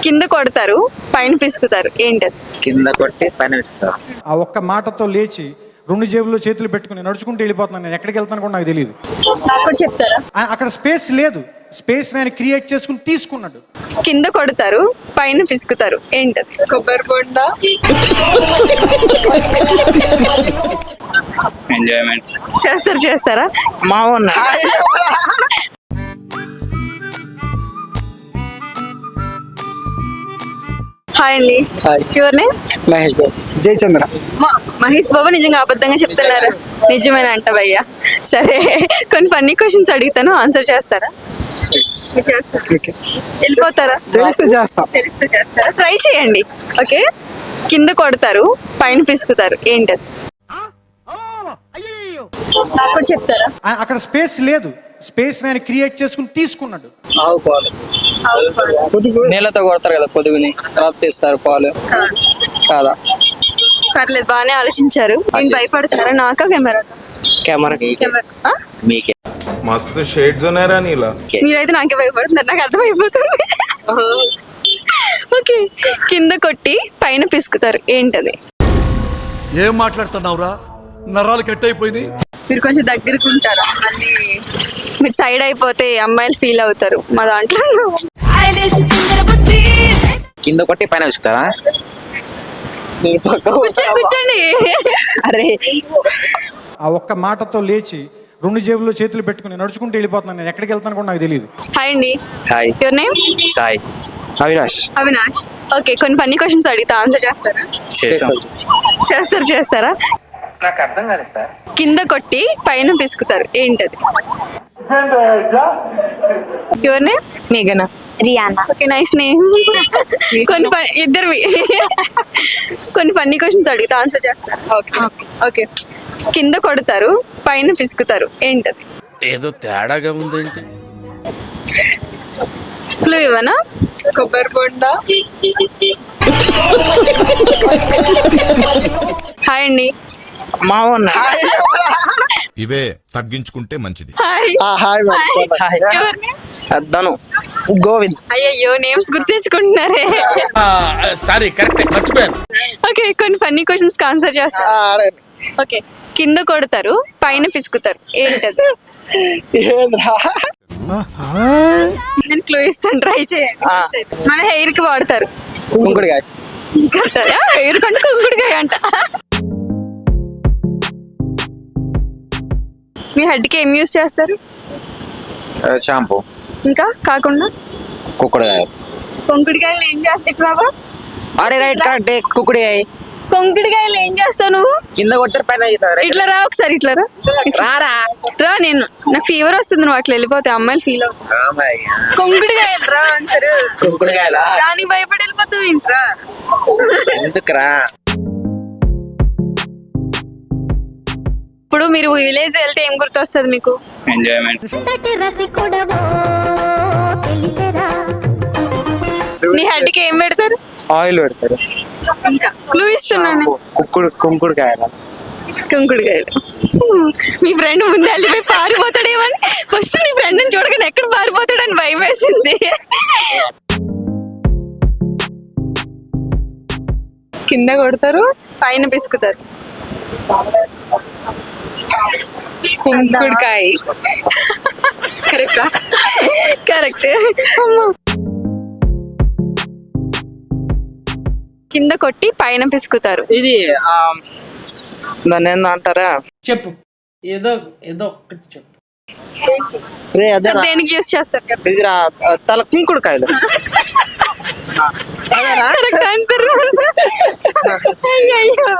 కింద కొడతారు పైన పిసుకుతారు ఏంటది? కింద కొట్టి పైన వేస్తారు. ఆ ఒక్క మాటతో లేచి 2 జేబుల్లో చేతులు పెట్టుకుని నడుచుకుంటూ వెళ్ళిపోతున్నాను. నేను ఎక్కడికి వెళ్తాను కూడా నాకు తెలియదు. నాకు కూడా చెప్తారా? అక్కడ స్పేస్ లేదు. స్పేస్ నేను క్రియేట్ చేసుకుని తీసుకున్నాడు. కింద కొడతారు పైన పిసుకుతారు ఏంటది? కొబ్బరి బొండ. ఎంజాయ్మెంట్ చేస్తారా? మా ఉన్న హాయ్ అండి. Hi. Your name? Mahesh Babu. Jayachandra. Mahesh Babu నిజంగా అబద్ధంగా చెప్తున్నారు. నిజమేనా అంట భయ్యా? సరే, కొన్ని ఫన్నీ క్వశ్చన్స్ అడుగుతాను, ఆన్సర్ చేస్తారా? వెళ్ళిపోతారా? తెలిస్తే చేస్తాం. తెలిస్తే చేస్తారా? ట్రై చేయండి. ఓకే. కింద కొడతారు పైన పిసుకుతారు ఏంటది? నాకు కూడా చెప్తారా? అక్కడ స్పేస్ లేదు. స్పేస్ నేను క్రియేట్ చేసుకుని తీసుకున్నాడు. ఆవు పాలు. నీళ్ళతో కొడతారు కదా పొదుగుని, తర్వాత తీస్తారు పాలు. కాదా? పర్లేదు, బాగానే ఆలోచించారు. నేను భయపడతారా? నాకా కెమెరా? కెమెరా మీకే. मस्त शेड्स ఉన్నాయరా నీలా. మీరైతే నాకే భయపడుతున్నారు, నాకు అర్థమైపోతుంది. ఓకే. కింద కొట్టి పైన పిసుకుతారు ఏంటది? ఏం మాట్లాడుతున్నావురా? నరాలు కట్ అయిపోయింది. మీరు కొంచెం దగ్గరకు ఉంటారా? మళ్ళీ మీరు సైడ్ అయిపోతే అమ్మాయిలు ఫీల్ అవుతారు మా దాంట్లో. కింద కొట్టి పైన వేసుకుతారా? కూర్చోండి. అరే, ఆ ఒక్క మాటతో లేచి 2 జేబుల్లో చేతులు పెట్టుకుని నడుచుకుంటూ వెళ్ళిపోతున్నాను. నేను ఎక్కడికి వెళ్తాను కూడా నాకు తెలియదు. హాయ్ అండి. Hi. Your name? Sai. Avinash. Avinash. Okay, కొన్ని ఫన్నీ క్వశ్చన్స్ అడిగితే ఆన్సర్ చేస్తారా? చేస్తారా? నాకు అర్థం కాలేదు సార్. కింద కొట్టి పైన పిసుకుతారు ఏంటది? Your name? మేఘనా. రియానా. Okay, nice name. ఇద్దరివి కొన్ని ఫన్నీ క్వశ్చన్స్ అడిగితే ఆన్సర్ చేస్తారు. ఓకే. కింద కొడతారు పైన పిసుకుతారు ఏంటది? ఏదో తేడాగా ఉందేంటి? క్లూ ఇవ్వనా? కొబ్బరి బొండ. హాయ్ అండి. మా ఉన్న ఇవే తగ్గించుకుంటే మంచిది. హాయ్. హాయ్. ఎవరి name? ధను. గోవింద్. అయ్యయ్యో, నేమ్స్ గుర్తు తెచ్చుకుంటున్నారే. సారీ, కరెక్ట్ మర్చిపోయాను. ఓకే, కొన్ని ఫన్నీ క్వశ్చన్స్ ఆన్సర్ చేస్తారు. ఓకే. కింద కొడతారు పైన పిసుకుతారు ఏంటది? నేను క్లూ ఇస్తాను, ట్రై చేయండి. మన హెయిర్ కి వాడతారు. కుంకుడుకాయ. హెయిర్ కంటే కుంకుడుకాయ అంట. మీ హెడ్ కి ఏం యూస్ చేస్తారు? షాంపూ. ఇంకా కాకుండా కుక్కుడుకాయ. కొంకుడికాయలు ఏం చేస్తావా? అరే రైట్, కరెక్ట్. కుక్కుడుకాయ. కొంకుడికాయలు ఏం చేస్తావు నువ్వు? కింద కొడతారు పైన ఇట్లా రా ఒకసారి, ఇట్లా రా. రా, నేను నాకు ఫీవర్ వస్తుంది, నువ్వు అట్లా వెళ్ళిపోతే అమ్మాయిలు ఫీల్ అవుతారు. కొంకుడికాయలు రా అంటారు. కుంకుడుకాయలా? దానికి భయపడి వెళ్ళిపోతావు ఇంట్రా. ఎందుకురా? ఇప్పుడు మీరు విలేజ్ వెళ్తే ఏం గుర్తొస్తుంది మీకు? ఎంజాయ్మెంట్. నీ హెడ్ కి ఏం పెడతారు? ఆయిల్ పెడతారు. ఇంకా క్లూ ఇస్తున్నాను. కుంకుడుకాయల. కుంకుడుకాయలు. మీ ఫ్రెండ్ ముందే వెళ్ళిపోయి పారిపోతాడేమని, ఫస్ట్ నీ ఫ్రెండ్ ని చూడగానే ఎక్కడ పారిపోతాడని భయం వేసింది. కింద కొడతారు పైన పిసుకుతారు. కుంకుడుకాయ. కరెక్ట్. కింద కొట్టి పైన పిసుకుతారు. ఇది దాన్ని ఏందో అంటారా? చెప్పు, ఏదో ఒక్కటి చెప్పు. దేనికి యూస్ చేస్తారు చెప్పు? ఇది తల కుంకుడుకాయలు. Correct answer. అయ్యో.